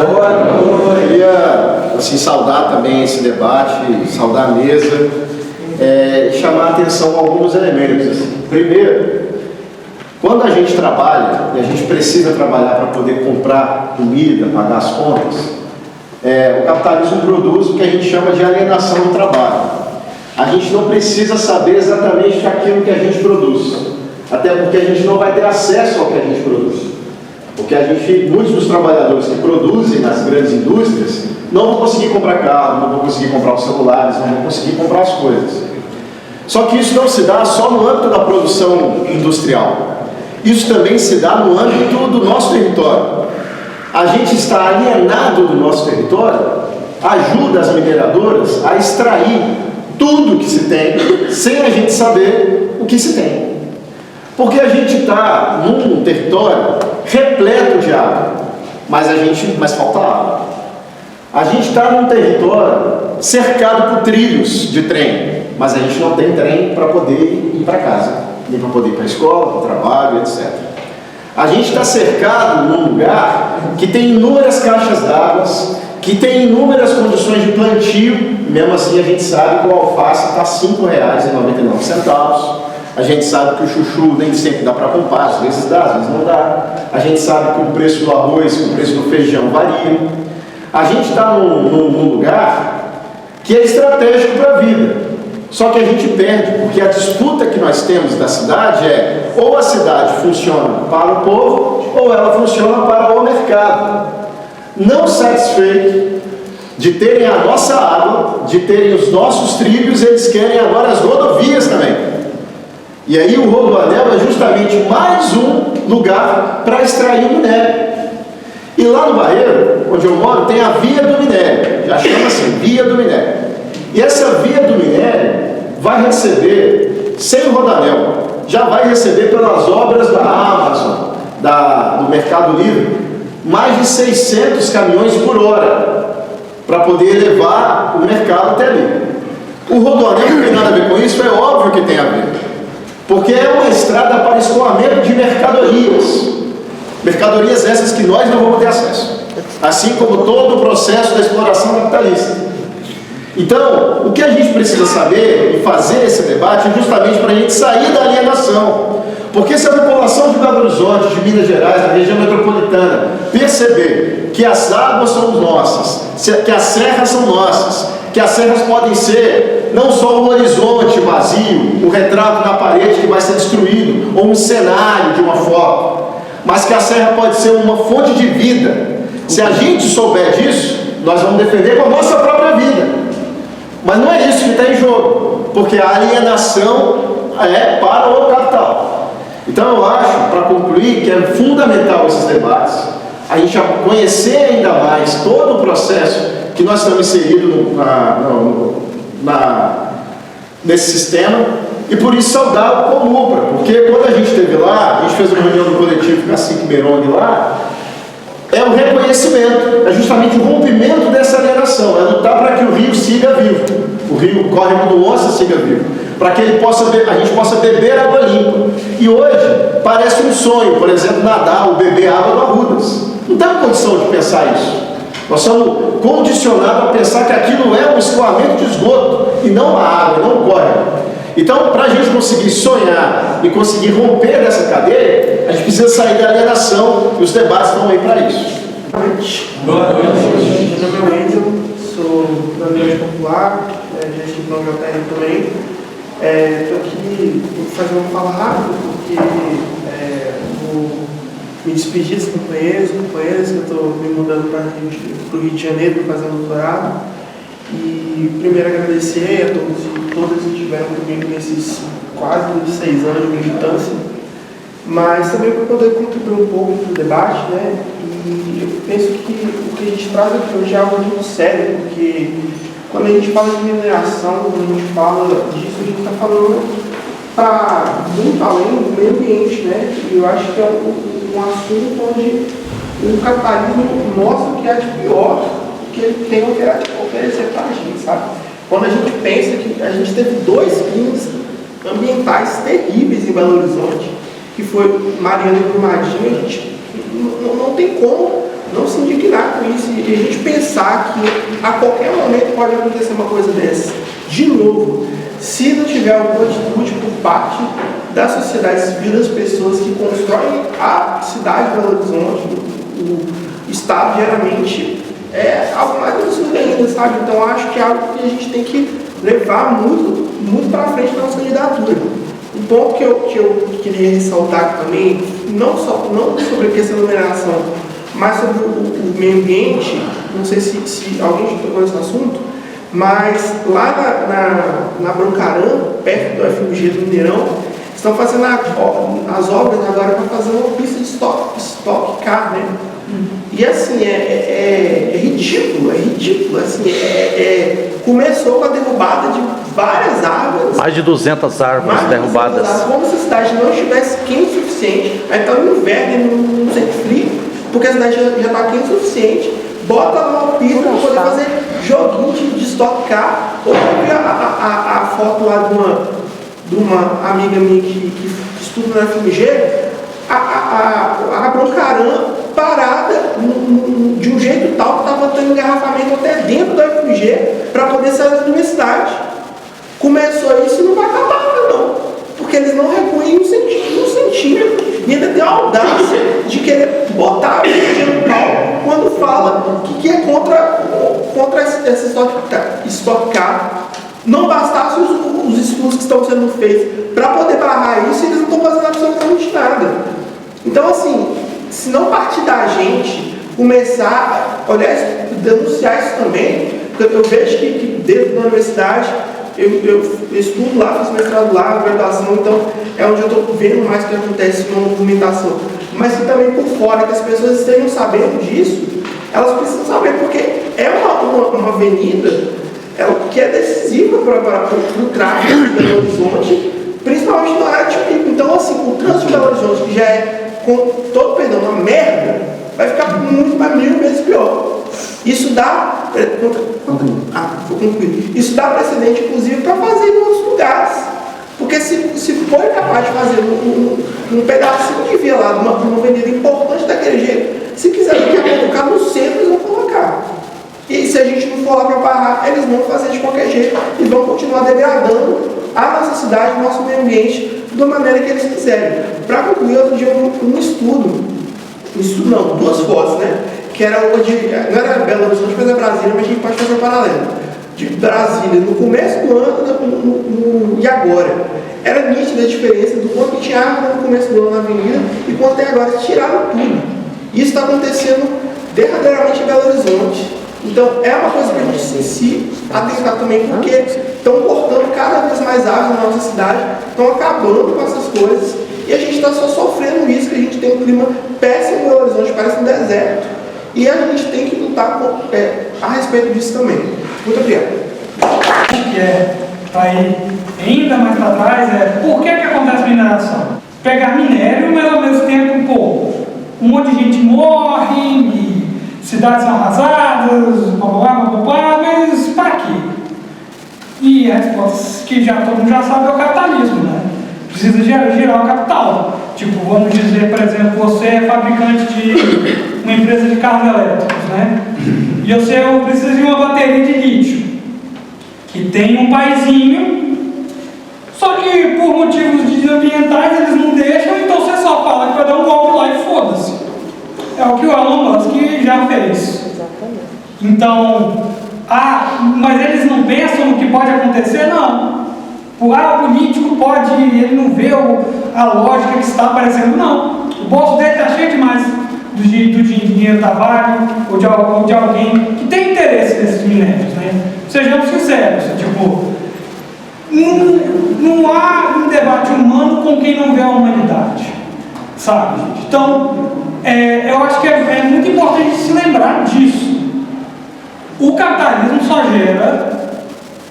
Eu queria assim, saudar também esse debate, saudar a mesa e chamar a atenção a alguns elementos. Assim. Primeiro, quando a gente trabalha, e a gente precisa trabalhar para poder comprar comida, pagar as contas, o capitalismo produz o que a gente chama de alienação do trabalho. A gente não precisa saber exatamente aquilo que a gente produz, até porque a gente não vai ter acesso ao que a gente produz. Porque muitos dos trabalhadores que produzem nas grandes indústrias não vão conseguir comprar carro, não vão conseguir comprar os celulares, não vão conseguir comprar as coisas. Só que isso não se dá só no âmbito da produção industrial. Isso também se dá no âmbito do nosso território. A gente está alienado do nosso território, ajuda as mineradoras a extrair tudo que se tem, sem a gente saber o que se tem. Porque a gente está num território repleto de água, mas falta água. A gente está num território cercado por trilhos de trem, mas a gente não tem trem para poder ir para casa, nem para poder ir para a escola, para o trabalho, etc. A gente está cercado num lugar que tem inúmeras caixas d'água, que tem inúmeras condições de plantio, mesmo assim a gente sabe que o alface está R$ 5,99. A gente sabe que o chuchu nem sempre dá para comprar, às vezes dá, às vezes não dá. A gente sabe que o preço do arroz, que o preço do feijão varia. A gente está num lugar que é estratégico para a vida. Só que a gente perde, porque a disputa que nós temos da cidade é ou a cidade funciona para o povo, ou ela funciona para o mercado. Não satisfeito de terem a nossa água, de terem os nossos trilhos, eles querem agora as rodovias também. E aí o Rodoanel é justamente mais um lugar para extrair o minério. E lá no Barreiro, onde eu moro, tem a Via do Minério, já chama assim, Via do Minério. E essa Via do Minério vai receber, sem o Rodoanel, já vai receber pelas obras da Amazon, do Mercado Livre, mais de 600 caminhões por hora, para poder levar o mercado até ali. O Rodoanel não tem nada a ver com isso, é óbvio que tem a ver. Porque é uma estrada para escoamento de mercadorias. Mercadorias essas que nós não vamos ter acesso. Assim como todo o processo da exploração capitalista. Então, o que a gente precisa saber e fazer esse debate é justamente para a gente sair da alienação. Porque se a população de Belo Horizonte, de Minas Gerais, da região metropolitana, perceber que as águas são nossas, que as serras são nossas, que as serras podem ser não só um horizonte vazio, um retrato na parede que vai ser destruído, ou um cenário de uma foto, mas que a serra pode ser uma fonte de vida. Se a gente souber disso, nós vamos defender com a nossa própria vida. Mas não é isso que está em jogo, porque a alienação é para o capital. Então eu acho, para concluir, que é fundamental esses debates, a gente conhecer ainda mais todo o processo que nós estamos inseridos nesse sistema, e por isso saudar o Comupra, porque quando a gente esteve lá, a gente fez uma reunião do coletivo Cacique Merong lá, é o reconhecimento, é justamente o rompimento dessa alienação, é lutar para que o rio siga vivo, o rio Córrego do Onça siga vivo, para que a gente possa beber água limpa. E hoje parece um sonho, por exemplo, nadar ou beber água do Arrudas. Não temos condição de pensar isso. Nós somos condicionados a pensar que aquilo é um escoamento de esgoto e não a água, não o córrego. Então, para a gente conseguir sonhar e conseguir romper dessa cadeia, a gente precisa sair da alienação, e os debates estão aí para isso. Boa noite. Meu nome é Wendel, sou da União Popular, já estive no JR também. Estou aqui vou fazer uma fala rápida, porque vou me despedir dos companheiros que eu estou me mudando para o Rio de Janeiro para fazer um doutorado. E primeiro agradecer a todos e todas que estiveram comigo nesses quase 6 anos de militância, mas também para poder contribuir um pouco para o debate, né? E eu penso que o que a gente traz aqui hoje é algo muito sério, porque quando a gente fala de mineração, quando a gente fala disso, a gente está falando para muito além do meio ambiente, né? E eu acho que é um assunto onde o capitalismo mostra que é de pior que ele tem a oferecer para a gente, sabe? Quando a gente pensa que a gente teve 2 crimes ambientais terríveis em Belo Horizonte, que foi Mariana e Brumadinho, a gente não tem como não se indignar com isso e a gente pensar que a qualquer momento pode acontecer uma coisa dessa. De novo, se não tiver alguma atitude por parte da sociedade civil, das pessoas que constroem a cidade de Belo Horizonte, o Estado, geralmente, é algo mais absurdo ainda, sabe? Então, acho que é algo que a gente tem que levar muito, muito para frente na nossa candidatura. Um ponto que eu queria ressaltar também, não sobre a questão da mineração, mas sobre o meio ambiente, não sei se alguém já tocou nesse assunto, mas lá na Broncarã, perto do FMG do Mineirão, estão fazendo as obras agora para fazer uma pista de Stock Car, né? E assim, é ridículo, assim, começou com a derrubada de várias árvores. Mais de 200 árvores derrubadas. Como se a cidade não estivesse quente o suficiente, aí está no inverno e não sente frio, porque a cidade já está quente o suficiente, bota lá uma pista para poder fazer joguinho de Stock Car. Ou eu vi a foto lá de uma amiga minha que estuda na FMG, a Broncarã parada de um jeito tal que estava tendo engarrafamento até dentro da FMG para poder sair da universidade. Começou isso e não vai acabar não, porque eles não recuem um centímetro e ainda tem a audácia de querer botar a FMG no pau quando fala que é contra essa Stock Car. Não bastasse os estudos que estão sendo feitos para poder barrar isso, eles não estão fazendo absolutamente nada. Então, assim, se não partir da gente começar a olhar, denunciar isso também, porque eu vejo que dentro da universidade, eu estudo lá, fiz mestrado lá, graduação, então é onde eu estou vendo mais o que acontece na movimentação. Mas que também por fora, que as pessoas estejam sabendo disso, elas precisam saber, porque é uma avenida que é decisiva para o tráfego de Belo Horizonte, principalmente na área de pico. Então, assim, o trânsito de Belo Horizonte, que já é, com todo perdão, uma merda, vai ficar muito mais 1000 vezes pior. Isso dá. Vou concluir. Isso dá precedente, inclusive, para fazer em outros lugares. Porque se for capaz de fazer um pedacinho de via lá, uma avenida importante daquele jeito, se quiser colocar no centro, eles vão colocar. E se a gente não for lá para barrar, eles vão fazer de qualquer jeito e vão continuar degradando a nossa cidade, o nosso meio ambiente, da maneira que eles quiserem. Para concluir, outro dia um estudo não, 2 fotos, né? Que era uma de, não era Belo Horizonte, mas é Brasília, mas a gente pode fazer um paralelo. De Brasília, no começo do ano e agora. Era nítida a diferença do quanto tinha árvore no começo do ano na avenida e quanto tem agora. Tiraram tudo. Isso está acontecendo derradeiramente em Belo Horizonte. Então, é uma coisa que a gente tem se atentar também, porque estão cortando cada vez mais árvores na nossa cidade, estão acabando com essas coisas, e a gente está só sofrendo isso, que a gente tem um clima péssimo em Belo Horizonte, parece um deserto, e a gente tem que lutar a respeito disso também. Muito obrigado. O que para ir ainda mais para trás por que acontece mineração? Pegar minério, mas ao mesmo tempo, um monte de gente morre, cidades são arrasadas, mas para quê? E a resposta que todo mundo já sabe é o capitalismo, né? Precisa gerar o capital. Tipo, vamos dizer, por exemplo, você é fabricante de uma empresa de carros elétricos, né? E eu preciso de uma bateria de lítio, que tem um paizinho, só que por motivos ambientais eles não deixam, então você só fala que vai dar um golpe lá e foda-se. É o que o Elon Musk já fez. Então, mas eles não pensam no que pode acontecer? Não. O político pode, ele não vê a lógica que está aparecendo? Não. O bolso dele está cheio demais do dinheiro da Vale ou de alguém que tem interesse nesses minérios, né? Sejamos sinceros, tipo, não há um debate humano com quem não vê a humanidade, sabe, gente? Então, eu acho que é muito importante se lembrar disso. O capitalismo só gera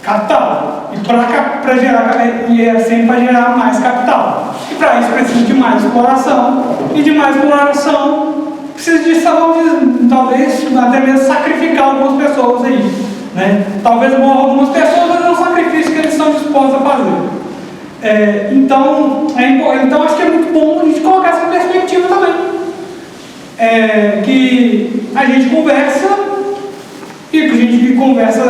capital. E para gerar, e é sempre para gerar mais capital. E para isso precisa de mais exploração. E de mais exploração precisa de talvez até mesmo sacrificar algumas pessoas aí. Né? Talvez morram algumas pessoas, mas é um sacrifício que eles estão dispostos a fazer. Então acho que é muito bom a gente colocar essa perspectiva também. que a gente conversa e que a gente conversa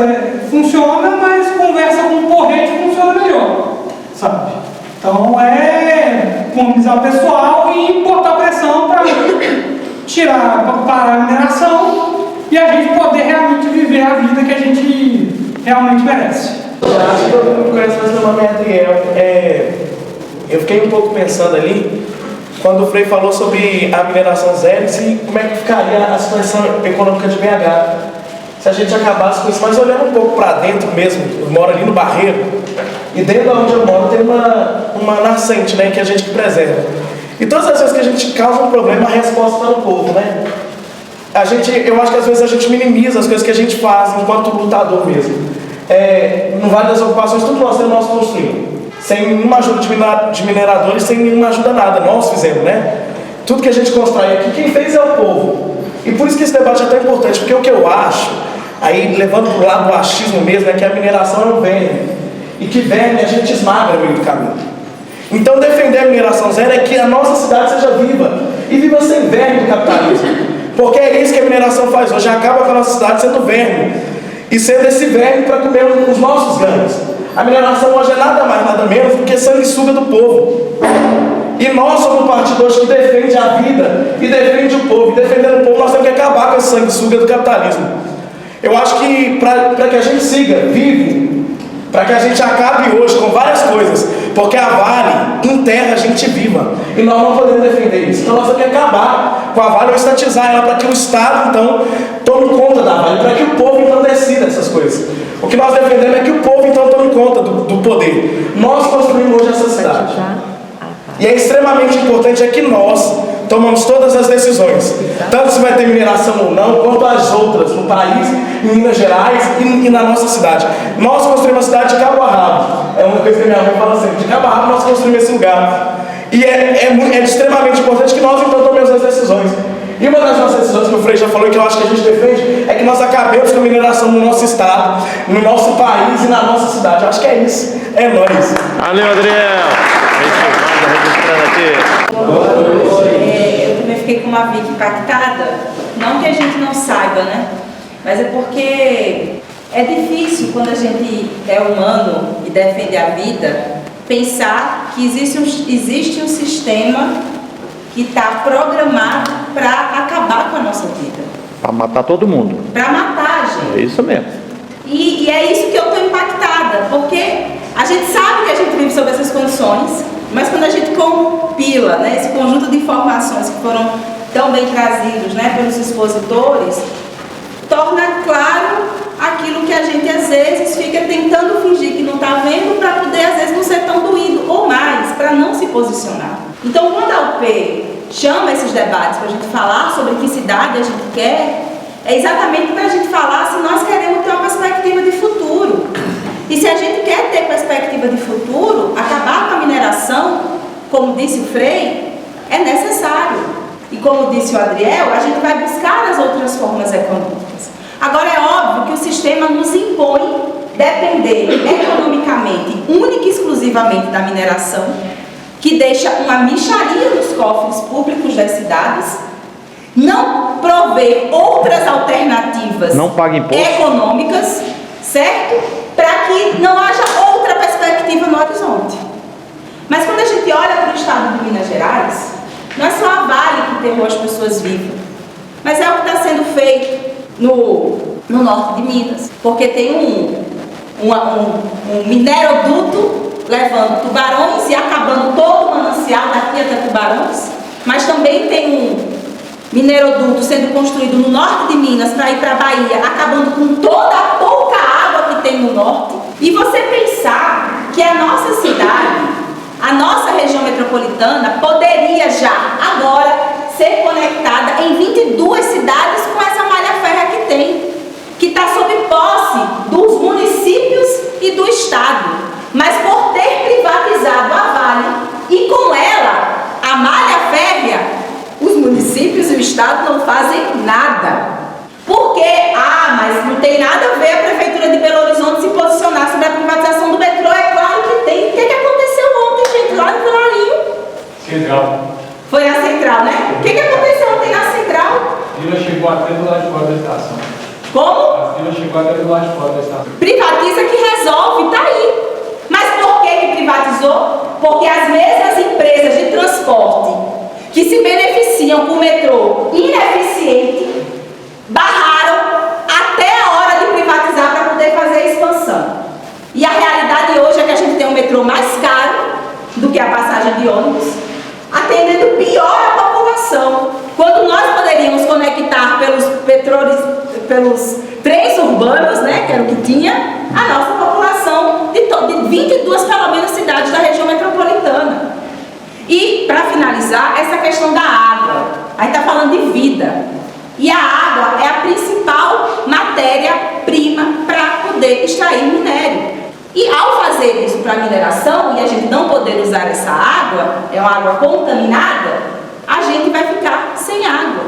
funciona, mas conversa com porrete funciona melhor, sabe? Então mobilizar o pessoal e botar pressão para parar a mineração e a gente poder realmente viver a vida que a gente realmente merece. Acho que todo mundo conhece, mas meu nome é Adriel. Eu fiquei um pouco pensando ali, quando o Frei falou sobre a mineração zero e como é que ficaria a situação econômica de BH. Se a gente acabasse com isso, mas olhando um pouco para dentro mesmo, eu moro ali no Barreiro, e dentro de onde eu moro tem uma nascente, né, que a gente preserva. E todas as vezes que a gente causa um problema, a resposta está no povo, né? Eu acho que às vezes a gente minimiza as coisas que a gente faz enquanto lutador mesmo. No Vale das Ocupações, tudo nós construímos. Sem nenhuma ajuda de mineradores, sem nenhuma ajuda nada, nós fizemos, né? Tudo que a gente constrói aqui, quem fez é o povo. E por isso que esse debate é tão importante, porque o que eu acho, aí levando para o lado do achismo mesmo, é que a mineração é um verme. E que verme a gente esmaga no meio do caminho. Então defender a mineração zero é que a nossa cidade seja viva. E viva sem verme do capitalismo. Porque é isso que a mineração faz hoje, acaba com a nossa cidade sendo verme. E sendo esse verme para comer os nossos ganhos. A mineração hoje é nada mais, nada menos do que sanguessuga do povo. E nós somos um partido hoje que defende a vida e defende o povo. E defendendo o povo, nós temos que acabar com esse sanguessuga do capitalismo. Eu acho que para que a gente siga vivo, para que a gente acabe hoje com várias coisas, porque a Vale enterra a gente viva. E nós não podemos defender isso. Então nós temos que acabar com a Vale ou estatizar ela para que o Estado, então, tome conta da Vale, para que o povo, então, decida essas coisas. O que nós defendemos é que o povo, então, tome conta do poder. Nós construímos hoje essa cidade. E é extremamente importante que nós tomamos todas as decisões, tanto se vai ter mineração ou não, quanto as outras no país, em Minas Gerais e na nossa cidade. Nós construímos a cidade de cabo a rabo. É uma coisa que a minha mãe fala sempre: de cabo a rabo nós construímos esse lugar. E é extremamente importante que nós, então, tomemos as decisões. E uma das nossas decisões que o Frei já falou e que eu acho que a gente defende é que nós acabemos com a mineração no nosso estado, no nosso país e na nossa cidade. Eu acho que é isso. É nóis. Valeu, Adriel. Registrando aqui. Eu também fiquei com uma vida impactada. Não que a gente não saiba, né? Mas é porque é difícil, quando a gente é humano e defende a vida, pensar que existe um sistema que está programado para acabar com a nossa vida. Para matar todo mundo. Para matar a gente. É isso mesmo. E é isso que eu estou impactada, porque a gente sabe que a gente vive sob essas condições, mas quando a gente compila, né, esse conjunto de informações que foram tão bem trazidos, né, pelos expositores, torna claro aquilo que a gente às vezes fica tentando fingir que não está vendo, para poder às vezes não ser tão doído, ou mais, para não se posicionar. Então, quando a UP chama esses debates para a gente falar sobre que cidade a gente quer, é exatamente para a gente falar se nós queremos ter uma perspectiva de futuro. E se a gente quer ter perspectiva de futuro, acabar com a mineração, como disse o Frei, é necessário. E como disse o Adriel, a gente vai buscar as outras formas econômicas. Agora, é óbvio que o sistema nos impõe depender economicamente, única e exclusivamente da mineração, que deixa uma mixaria nos cofres públicos das cidades, não prover outras alternativas não paga imposto econômicas, certo? Para que não haja outra perspectiva no horizonte. Mas quando a gente olha para o estado de Minas Gerais, não é só a Vale que enterrou as pessoas vivas, mas é o que está sendo feito no norte de Minas, porque tem um mineroduto levando tubarões e acabando todo o manancial daqui até Tubarões, mas também tem um mineroduto sendo construído no norte de Minas para ir para a Bahia, acabando com toda a pouca água que tem no norte. E você pensar que a nossa cidade, a nossa região metropolitana, poderia já agora ser conectada em 22 cidades com essa malha férrea que está sob posse dos municípios e do Estado. Mas por ter privatizado a Vale e com ela a malha férrea, os municípios e o Estado não fazem nada. Por quê? Mas não tem nada a ver a Prefeitura de Belo Horizonte se posicionar sobre a privatização do metrô. É claro que tem. O que aconteceu ontem, gente, lá no Vilarinho? Central. Foi na Central, né? O que aconteceu ontem na Central? Privatiza que resolve, tá aí. Mas por que privatizou? Porque as mesmas empresas de transporte que se beneficiam com o metrô ineficiente barraram até a hora de privatizar para poder fazer a expansão. E a realidade hoje é que a gente tem um metrô mais caro do que a passagem de ônibus, atendendo pior a população. Quando nós poderíamos conectar pelos trens urbanos, né, que era o que tinha, a nossa população de 22, pelo menos, cidades da região metropolitana. E, para finalizar, essa questão da água. A gente está falando de vida. E a água é a principal matéria-prima para poder extrair minério. E ao fazer isso para mineração, e a gente não poder usar essa água, é uma água contaminada, a gente vai ficar sem água.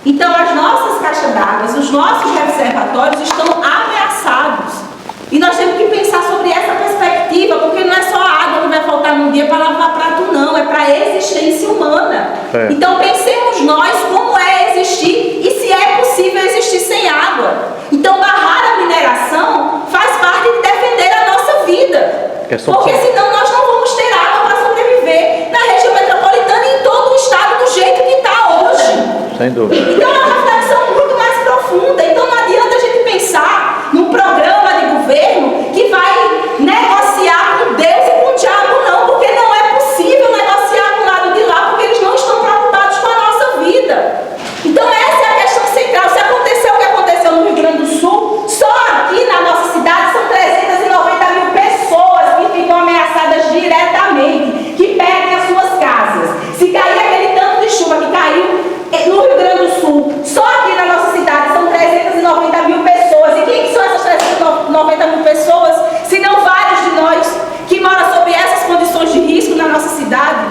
Então as nossas caixas d'água, os nossos reservatórios estão ameaçados. E nós temos que pensar sobre essa perspectiva, porque não é só a água que vai faltar num dia para lavar prato, não, é para a existência humana. Então pensemos nós como é existir e se é possível existir sem água. Então barrar a mineração faz parte de defender a nossa vida. Porque senão nós não vamos ter água para sobreviver na região metropolitana e em todo o estado do jeito que está hoje. Sem dúvida. Então é uma reflexão muito mais profunda. Então não adianta a gente pensar num programa de governo que vai negociar com Deus e com o diabo, não, porque não é possível negociar com o lado de lá, porque eles não estão preocupados com a nossa vida. Então essa é a questão central. Se aconteceu o que aconteceu no Rio Grande do Sul, só aqui na nossa cidade são 390 mil pessoas que ficam ameaçadas diretamente, que perdem as suas casas. Se cair aquele tanto de chuva que caiu no Rio Grande do Sul, só aqui na nossa cidade são 390 mil pessoas. E quem que são essas 390 mil pessoas, se não vários de nós que moram sob essas condições de risco na nossa cidade?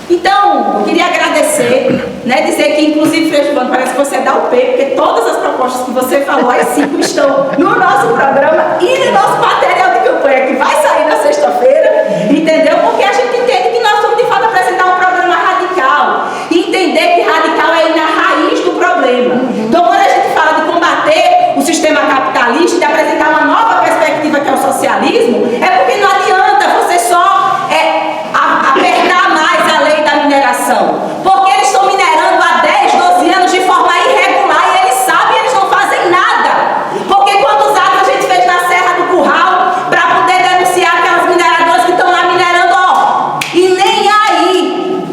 Então, eu queria agradecer, né, dizer que inclusive, Frei Giovanni, parece que você é da UP, porque todas as propostas que você falou, as 5 estão no nosso programa e no nosso material de campanha, que vai sair na sexta-feira, entendeu? Porque a gente entende que nós vamos de fato apresentar um programa radical e entender que radical é ir na raiz do problema. Então, quando a gente fala de combater o sistema capitalista, de apresentar uma nova perspectiva que é o socialismo, é porque não adianta você só apertar mais a lei da mineração, porque eles estão minerando há 10, 12 anos de forma irregular e eles sabem, eles não fazem nada. Porque quantos atos a gente fez na Serra do Curral para poder denunciar aquelas mineradoras que estão lá minerando, ó, e nem aí.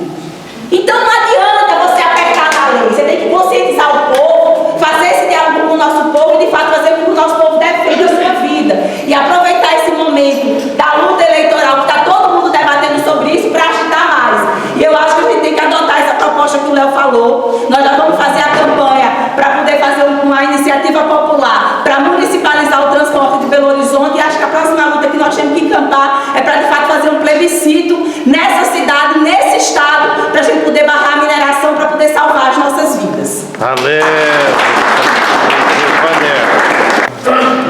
Então não adianta você apertar na lei, você tem que conscientizar o povo, fazer esse diálogo com o nosso povo e de fato fazer com que o nosso povo defenda a sua vida e aproveitar esse momento da luta eleitoral que está todo mundo debatendo sobre isso para agitar mais. E eu acho que a gente tem que adotar essa proposta que o Léo falou. Nós já vamos fazer a campanha para poder fazer uma iniciativa popular para municipalizar o transporte de Belo Horizonte, e acho que a próxima luta que nós temos que encampar é para de fato fazer um plebiscito nessa cidade, nesse estado, para a gente poder barrar a mineração, para poder salvar as nossas vidas. Valeu!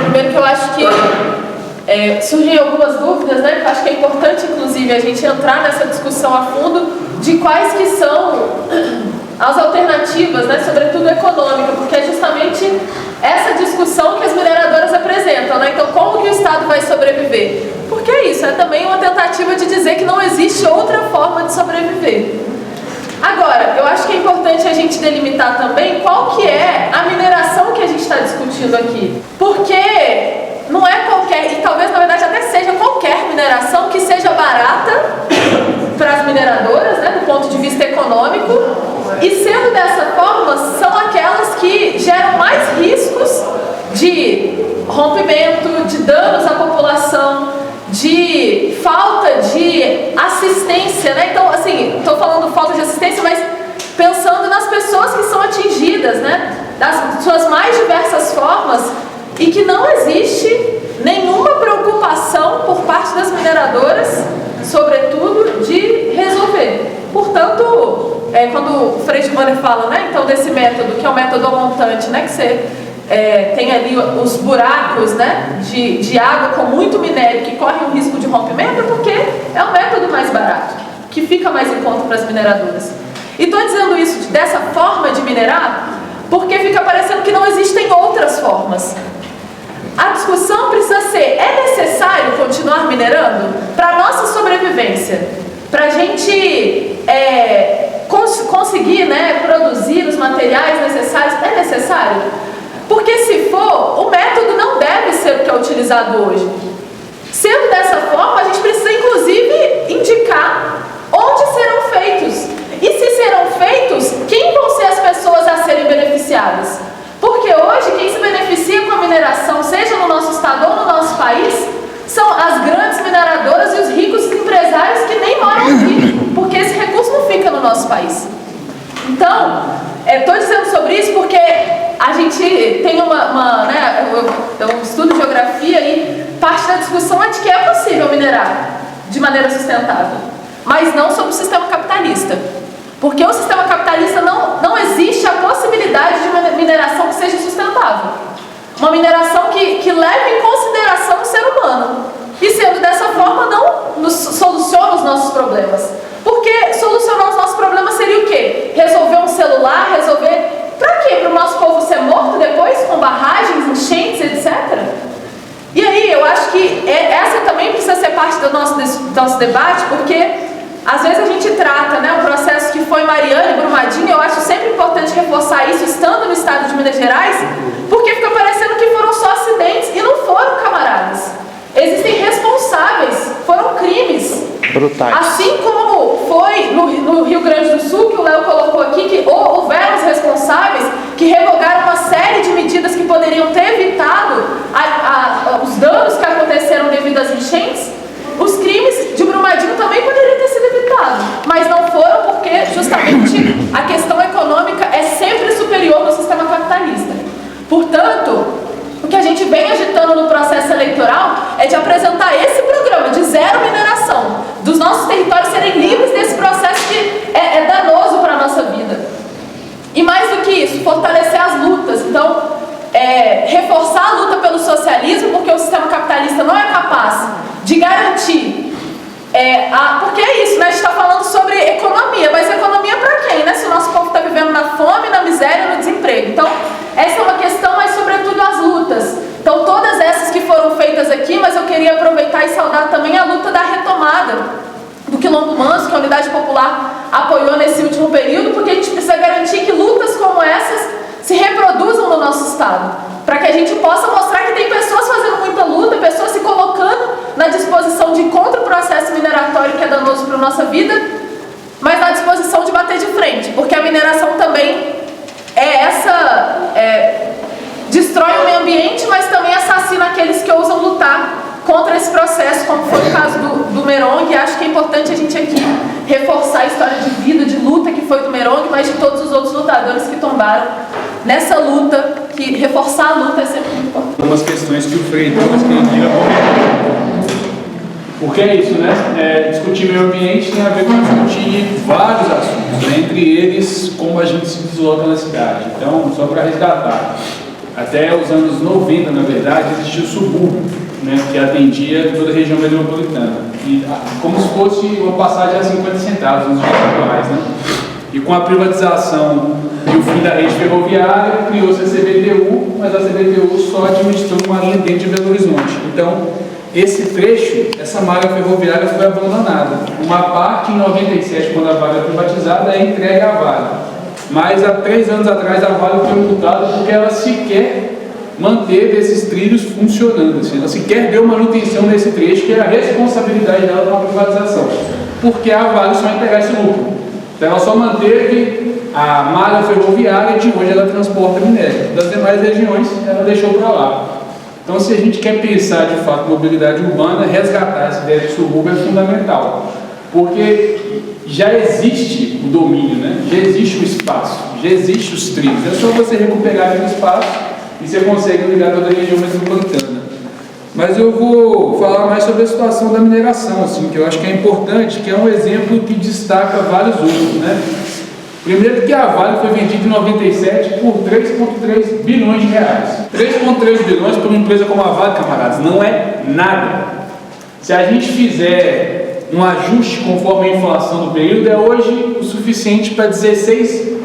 Primeiro que eu acho que surgem algumas dúvidas, né? Que eu acho que é importante, inclusive, a gente entrar nessa discussão a fundo de quais que são as alternativas, né? Sobretudo econômica, porque é justamente essa discussão que as mineradoras apresentam, né? Então, como que o Estado vai sobreviver? Porque é isso, é também uma tentativa de dizer que não existe outra forma de sobreviver. Agora, eu acho que é importante a gente delimitar também qual que é a mineração que a gente está discutindo aqui. Porque não é qualquer, e talvez na verdade até seja qualquer mineração que seja barata para as mineradoras, né, do ponto de vista econômico, e sendo dessa forma, são aquelas que geram mais riscos de rompimento, de danos à população, de falta de assistência, né? Então, assim, estou falando falta de assistência, mas pensando nas pessoas que são atingidas, né? Das suas mais diversas formas, e que não existe nenhuma preocupação por parte das mineradoras, sobretudo, de resolver. Portanto, quando o Frei Giovanni fala, né, então, desse método, que é o método ao montante, né, que você tem ali os buracos, né, de água com muito minério que corre o risco de rompimento, porque é o método mais barato, que fica mais em conta para as mineradoras. E estou dizendo isso dessa forma de minerar porque fica parecendo que não existem outras formas. ciência para a gente conseguir, né, produzir os materiais necessários? É necessário? Porque se for, o método não deve ser o que é utilizado hoje. Sendo dessa forma, a gente precisa inclusive indicar onde serão feitos. E se serão feitos, quem vão ser as pessoas a serem beneficiadas? Porque hoje quem se beneficia com a mineração, seja no nosso estado ou no nosso país, são as grandes mineradoras e os ricos empresários que nem moram aqui, porque esse recurso não fica no nosso país. Então, estou dizendo sobre isso porque a gente tem né, eu estudo geografia e parte da discussão é de que é possível minerar de maneira sustentável, mas não sob o sistema capitalista. Porque o sistema capitalista não existe a possibilidade de uma mineração que seja sustentável. Uma mineração que leve em consideração o ser humano. E sendo dessa forma, não soluciona os nossos problemas. Porque solucionar os nossos problemas seria o quê? Resolver um celular, Pra quê? Para o nosso povo ser morto depois, com barragens, enchentes, etc.? E aí, eu acho que essa também precisa ser parte do nosso debate, porque às vezes a gente trata, né, o processo que foi Mariana e Brumadinho. Eu acho sempre importante reforçar isso, estando no estado de Minas Gerais, porque fica parecendo que foram só acidentes, e não foram, camaradas. Existem responsáveis, foram crimes. Brutais. Assim como foi no Rio Grande do Sul, que o Léo colocou aqui, que houveram os responsáveis que revogaram uma série de medidas que poderiam ter evitado os danos que aconteceram devido às enchentes. Os crimes de Brumadinho também poderiam ter sido evitados, mas não foram porque justamente a questão econômica é sempre superior no sistema capitalista. Portanto, o que a gente vem agitando no processo eleitoral é de apresentar esse programa de zero mineração, dos nossos territórios serem livres desse processo que é danoso para a nossa vida. E mais do que isso, fortalecer as lutas. Então, reforçar a luta pelo socialismo, porque o sistema capitalista não é capaz de garantir, porque é isso, né? A gente está falando sobre economia, mas economia para quem, né? Se o nosso povo está vivendo na fome, na miséria, no desemprego. Então, essa é uma questão, mas sobretudo as lutas. Então, todas essas que foram feitas aqui, mas eu queria aproveitar e saudar também a luta da retomada do Quilombo Manso, que a Unidade Popular apoiou nesse último período, porque a gente precisa garantir que lutas como essas se reproduzam no nosso estado, para que a gente possa mostrar que tem pessoas fazendo muita luta, pessoas se colocando na disposição de ir contra o processo mineratório que é danoso para a nossa vida, mas na disposição de bater de frente, porque a mineração também destrói o meio ambiente, mas também assassina aqueles que ousam lutar contra esse processo, como foi o caso do Merong. E acho que é importante a gente aqui reforçar a história de vida, de luta que foi do Merong, mas de todos os outros lutadores que tombaram nessa luta, que reforçar a luta é sempre muito importante. Algumas questões que o Frei trouxe, que ele comentou. Porque é isso, né? Discutir meio ambiente tem a ver com discutir vários assuntos, né? Entre eles como a gente se desloca na cidade. Então, só para resgatar, até os anos 90, na verdade, existia o subúrbio, né, que atendia toda a região metropolitana, e como se fosse uma passagem a 50 centavos nos dias atuais, né? E com a privatização e o fim da rede ferroviária, criou-se a CBTU, mas a CBTU só administrou uma linha dentro de Belo Horizonte. Então, esse trecho, essa malha ferroviária foi abandonada. Uma parte, em 97, quando a Vale é privatizada, é entregue à Vale. Mas há 3 anos atrás a Vale foi multada porque ela sequer manteve esses trilhos funcionando, assim, ela sequer deu manutenção nesse trecho, que era a responsabilidade dela com a privatização, porque a Vale só entregar esse lucro. Então ela só manteve a malha ferroviária de onde ela transporta minério. Das demais regiões ela deixou para lá. Então, se a gente quer pensar de fato mobilidade urbana, resgatar essa ideia de subúrbio é fundamental, porque já existe o domínio, né? Já existe o espaço, já existe os trilhos. É só você recuperar aquele espaço e você consegue ligar toda a região metropolitana. Mas eu vou falar mais sobre a situação da mineração, assim, que eu acho que é importante, que é um exemplo que destaca vários outros, né? Primeiro que a Vale foi vendida em 97 por 3,3 bilhões de reais. 3,3 bilhões para uma empresa como a Vale, camaradas, não é nada. Se a gente fizer um ajuste conforme a inflação do período, é hoje o suficiente para 16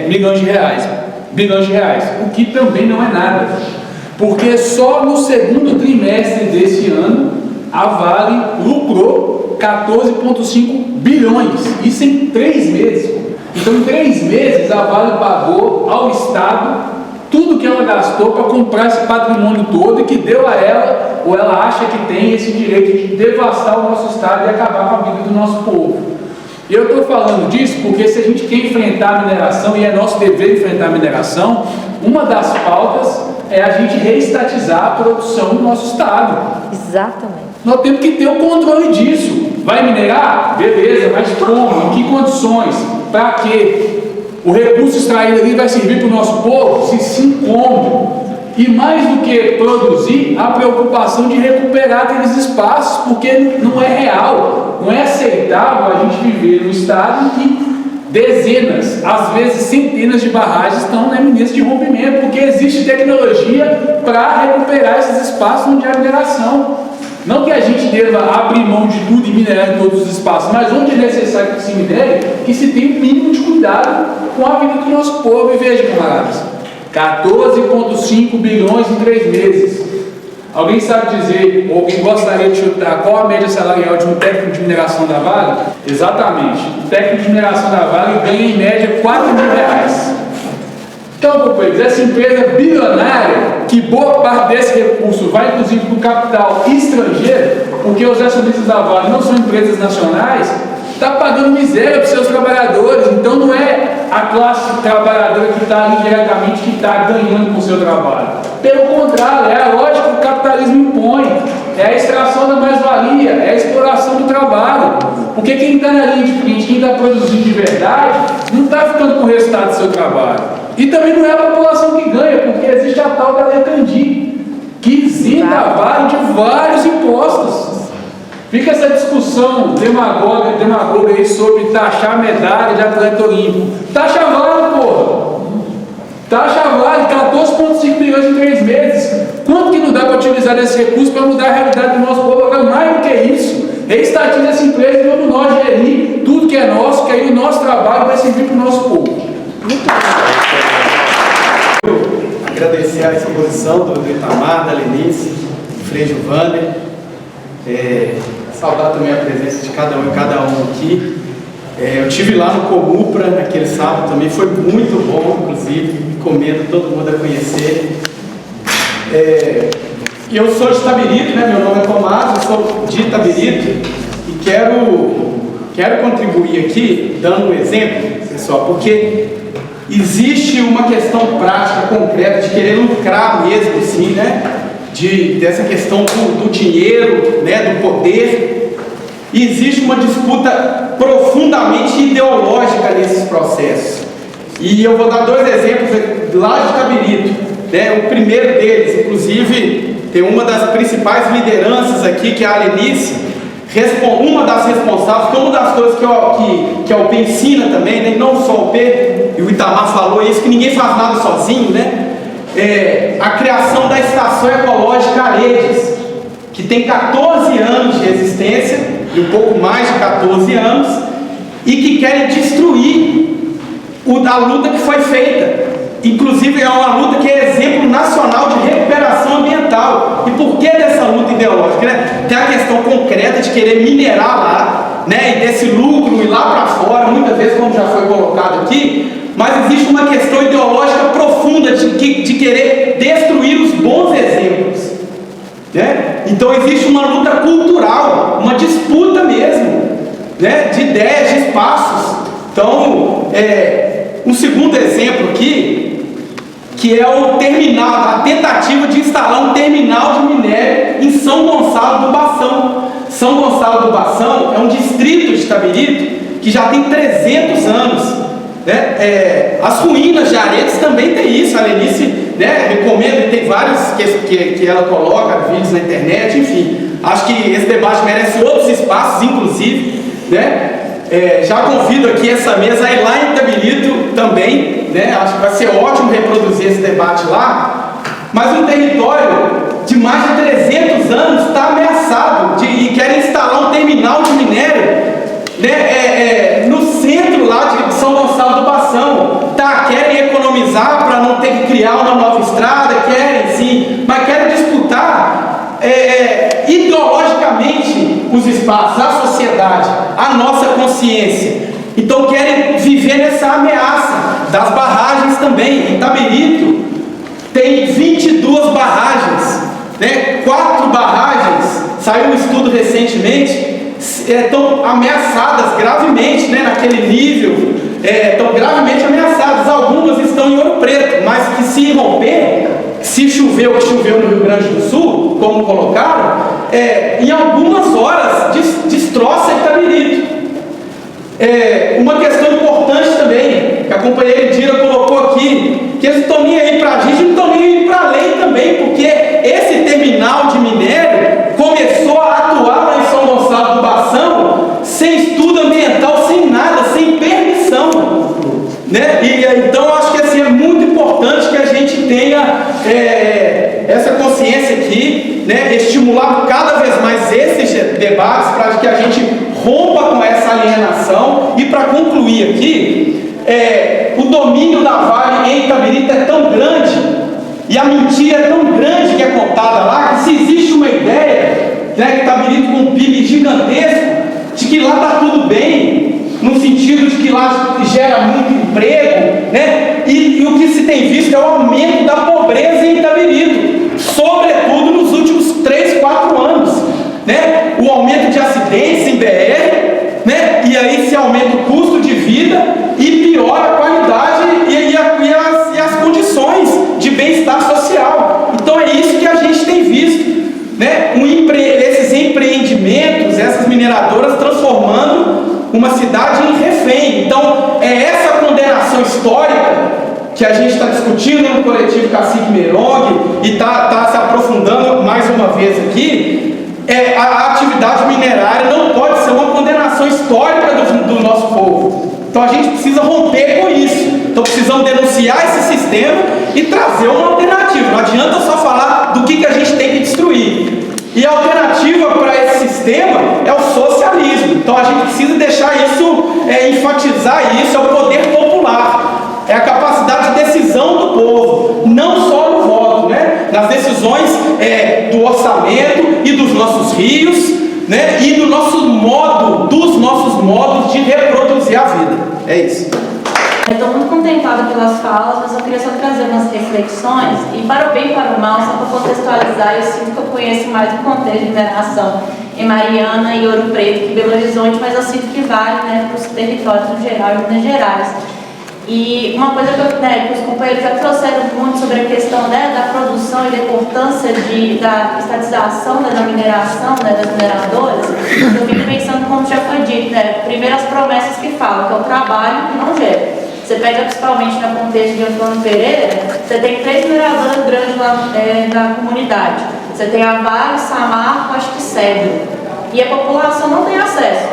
bilhões de reais, o que também não é nada, porque só no segundo trimestre desse ano a Vale lucrou 14,5 bilhões, isso em 3 meses. Então, em 3 meses, a Vale pagou ao Estado tudo que ela gastou para comprar esse patrimônio todo e que deu a ela, ou ela acha que tem esse direito de devastar o nosso Estado e acabar com a vida do nosso povo. E eu estou falando disso porque se a gente quer enfrentar a mineração, e é nosso dever enfrentar a mineração, uma das pautas é a gente reestatizar a produção do nosso Estado. Exatamente. Nós temos que ter o controle disso. Vai minerar? Beleza, mas como? Em que condições? Para quê? O recurso extraído ali vai servir para o nosso povo? Se sim, como? E mais do que produzir, a preocupação de recuperar aqueles espaços, porque não é real, não é aceitável a gente viver num estado em que dezenas, às vezes centenas de barragens estão na iminência de rompimento, porque existe tecnologia para recuperar esses espaços onde há mineração. Não que a gente deva abrir mão de tudo e minerar em todos os espaços, mas onde é necessário que se minere, que se tenha o mínimo de cuidado com a vida do nosso povo. E veja, camaradas, 14,5 bilhões em 3 meses. Alguém sabe dizer, ou alguém gostaria de chutar, qual a média salarial de um técnico de mineração da Vale? Exatamente, o técnico de mineração da Vale ganha em média R$4.000. Então, companheiros, essa empresa bilionária, que boa parte desse recurso vai inclusive para o capital estrangeiro, porque os acionistas da Vale não são empresas nacionais, está pagando miséria para os seus trabalhadores. Então não é a classe trabalhadora que está ali diretamente que está ganhando com o seu trabalho. Pelo contrário, é a lógica que o capitalismo impõe, é a extração da mais-valia, é a exploração do trabalho. Porque quem está na linha de frente, quem está produzindo de verdade, não está ficando com o resultado do seu trabalho. E também não é a população que ganha, porque existe a tal da Lei Candir, que isenta a Vale de vários impostos. Fica essa discussão demagoga aí sobre taxar a medalha de atleta olímpico. Taxa Vale, porra! Taxa Vale, 14,5 bilhões em 3 meses. Quanto que não dá para utilizar esse recurso para mudar a realidade do nosso povo? Agora, mais do que isso, reestatiza essa empresa e vamos nós gerir tudo que é nosso, que aí o nosso trabalho vai servir para o nosso povo. Agradecer a exposição do Itamar, da Lenice, do Frei Giovanni. Saudar também a presença de cada um e cada um aqui. Eu estive lá no Comupra naquele sábado também, foi muito bom, inclusive, recomendo todo mundo a conhecer. Eu sou de Itabirito, né? Meu nome é Tomás, eu sou de Itabirito e quero contribuir aqui dando um exemplo, pessoal, porque existe uma questão prática, concreta, de querer lucrar mesmo, assim, né? Dessa questão do dinheiro, né? Do poder. E existe uma disputa profundamente ideológica nesses processos. E eu vou dar 2 exemplos lá de Itabirito, né? O primeiro deles, inclusive, tem uma das principais lideranças aqui, que é a Lenice, uma das responsáveis, que é uma das coisas que a UP ensina também, né? Não só a UP, e o Itamar falou isso, que ninguém faz nada sozinho, né? A criação da Estação Ecológica Aredes, que tem 14 anos de existência, e um pouco mais de 14 anos, e que querem destruir a luta que foi feita. Inclusive é uma luta que é exemplo nacional de recuperação ambiental. E por que dessa luta ideológica? Né? Tem a questão concreta de querer minerar lá, né? E desse lucro ir lá para fora, muitas vezes, como já foi colocado aqui, mas existe uma questão ideológica profunda de querer destruir os bons exemplos, né? Então existe uma luta cultural, uma disputa mesmo, né? De ideias, de espaços. Então, um segundo exemplo aqui, que é o terminal, a tentativa de instalar um terminal de minério em São Gonçalo do Bação. São Gonçalo do Bação é um distrito de Itabirito que já tem 300 anos. Né? As ruínas de Aredes também tem isso. A Lenice, né, recomenda, tem vários que ela coloca, vídeos na internet, enfim. Acho que esse debate merece outros espaços, inclusive, né? Já convido aqui essa mesa a ir lá em Itabirito também, né? Acho que vai ser ótimo reproduzir esse debate lá. Mas um território de mais de 300 anos está ameaçado e querem instalar um terminal de minério, né? No centro lá de São Gonçalo do Bação. Querem economizar para não ter que criar uma nova estrada, querem sim, mas querem disputar ideologicamente politicamente os espaços, a sociedade, a nossa consciência. Então querem viver nessa ameaça das barragens também. Itabirito tem 22 barragens, né? 4 barragens, saiu um estudo recentemente, estão ameaçadas gravemente, né? Naquele nível, estão gravemente ameaçadas. Algumas estão em Ouro Preto, mas que se romper, se chover o que choveu no Rio Grande do Sul, como colocaram, em algumas horas destroça Itabirito. Uma questão importante também, que a companheira Indira colocou aqui, que eles estão nem aí para a gente, não estão nem aí para a lei também, porque esse terminal de minério começou a atuar lá em São Gonçalo do Bação sem estudo ambiental, sem nada, sem permissão, né? Então eu acho que assim, é muito importante que a gente tenha essa consciência aqui, né? Estimular cada vez mais esses debates para que a gente rompa com essa alienação. E para concluir aqui, o domínio da Vale em Itabirito é tão grande e a mentira é tão grande que é contada lá, que se existe uma ideia, né, que Itabirito com um PIB gigantesco, de que lá está tudo bem, no sentido de que lá gera muito emprego, né? E o que se tem visto é o aumento da pobreza em Itabirito, sobretudo nos últimos 3, 4 anos, né? O aumento de acidentes em BR, né? E aí se aumenta o custo de vida e piora a qualidade e as condições de bem-estar social. Então é isso que a gente tem visto, né? Esses empreendimentos, essas mineradoras transformando uma cidade em refém. Então é essa condenação histórica que a gente está discutindo no coletivo Cacique Meirong e está se aprofundando mais uma vez aqui. A atividade minerária não pode ser uma condenação histórica do nosso povo. Então a gente precisa romper com isso. Então precisamos denunciar esse sistema e trazer uma alternativa. Não adianta só falar do que a gente tem que destruir. E a alternativa para esse sistema é o socialismo. Então a gente precisa deixar isso, enfatizar isso, é o poder popular. É a capacidade de decisão do povo, não só no voto, né? Nas decisões do orçamento e dos nossos rios, né? E dos nossos modos de reproduzir a vida. É isso. Eu estou muito contemplada pelas falas, mas eu queria só trazer umas reflexões, e para o bem e para o mal, só para contextualizar, eu sinto que eu conheço mais o contexto de mineração em Mariana e Ouro Preto que Belo Horizonte, mas eu sinto que vale, né, para os territórios no geral e Minas Gerais. E uma coisa que os companheiros já trouxeram muito sobre a questão, né, da produção e da importância da estatização, né, da mineração, né, das mineradoras, eu fico pensando, como já foi dito, né, primeiro as promessas que falam, que é o trabalho que não gera. Você pega principalmente no contexto de Antônio Pereira, você tem 3 mineradoras grandes lá na comunidade. Você tem a Vale, Samarco, acho que Cedro. E a população não tem acesso.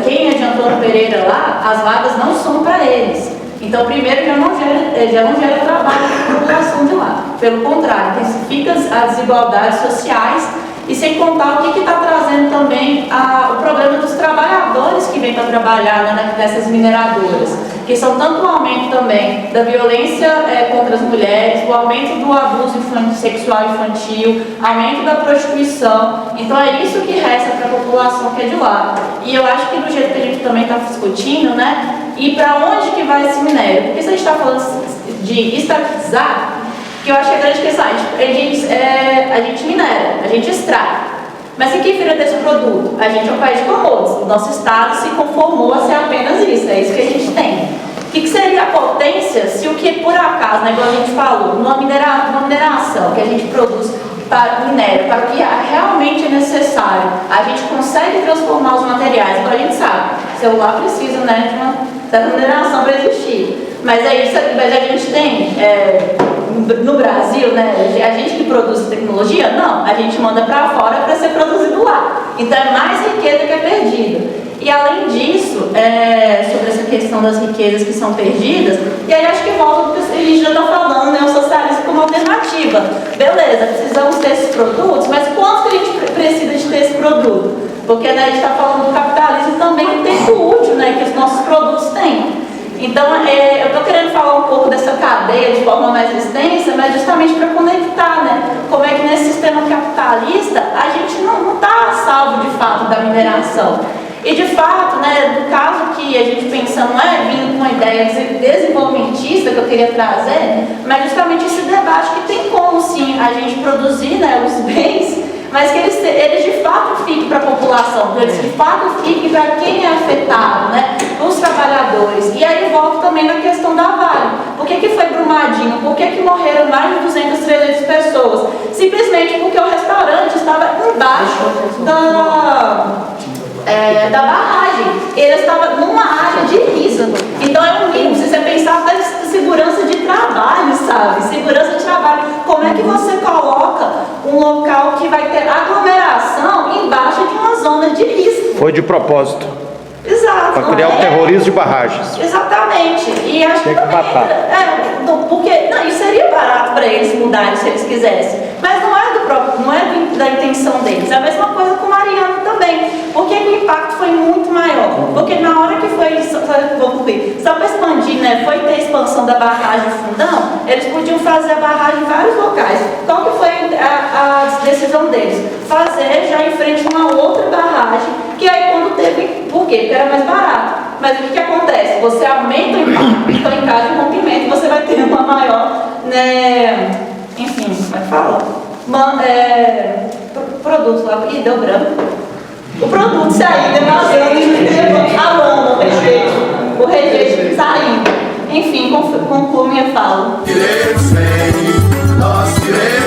Quem é de Antônio Pereira lá, as vagas não são para eles. Então, primeiro, já não gera trabalho para a população de lá. Pelo contrário, intensifica as desigualdades sociais e sem contar o que está trazendo também o problema dos trabalhadores que vêm para trabalhar, né, nessas mineradoras, que são tanto o aumento também da violência contra as mulheres, o aumento do abuso sexual infantil, aumento da prostituição. Então é isso que resta para a população que é de lá. E eu acho que do jeito que a gente também está discutindo, né, e para onde que vai esse minério? Porque se a gente está falando de estatizar, que eu acho que a grande questão a gente minera, a gente extrai. Mas quem vira desse produto? A gente é um país de commodities. O nosso estado se conformou a ser apenas isso, é isso que a gente tem. O que seria a potência se o que por acaso, né, igual a gente falou, numa mineração que a gente produz para minério, para o que realmente é necessário, a gente consegue transformar os materiais, igual a gente sabe, o celular precisa, né, de uma certa mineração para existir. Mas a gente tem, no Brasil, né, a gente que produz tecnologia, não, a gente manda para fora para ser produzido lá. Então é mais riqueza que é perdida. E além disso, sobre essa questão das riquezas que são perdidas, e aí acho que volta do que a gente já está falando, né, o socialismo como alternativa. Beleza, precisamos ter esses produtos, mas quanto que a gente precisa de ter esse produto? Porque, né, a gente está falando do capitalismo também, o tempo útil, né, que os nossos produtos têm. Então, eu estou querendo falar um pouco dessa cadeia de forma mais extensa, mas justamente para conectar, né? Como é que nesse sistema capitalista a gente não está aglomeração. E de fato, né, no caso que a gente pensa, não é vindo com uma ideia desenvolvimentista que eu queria trazer, mas justamente esse debate que tem como sim a gente produzir, né, os bens, mas que eles de fato fiquem para a população, que eles de fato fiquem para quem é afetado, né, os trabalhadores. E aí volto também na questão da Vale. Por que foi Brumadinho? Por que morreram mais de 200, 300 pessoas? Simplesmente porque o restaurante estava embaixo da barragem. Ele estava numa área de risco. Então é um mínimo. Se você pensar da segurança de trabalho, sabe? Segurança de trabalho. Como é que você coloca um local que vai ter aglomeração embaixo de uma zona de risco? Foi de propósito. Exato. Para criar um terrorismo de barragens. Exatamente. E acho que também porque não, isso seria barato para eles mudarem se eles quisessem. Mas não é da intenção deles. É a mesma coisa com Mariana também. Por que o impacto foi muito maior? Porque na hora que foi, só para expandir, né, foi ter a expansão da barragem Fundão, eles podiam fazer a barragem em vários locais. Qual que foi a decisão deles? Fazer já em frente a uma outra barragem, que aí quando teve, por quê? Porque era mais barato. Mas o que acontece? Você aumenta o impacto, então em caso de rompimento você vai ter uma maior, né, enfim, como é que fala? Produto lá, ih, deu branco. O produto saindo, a lama, o rejeito saindo. Enfim, concluo minha fala. Nós queremos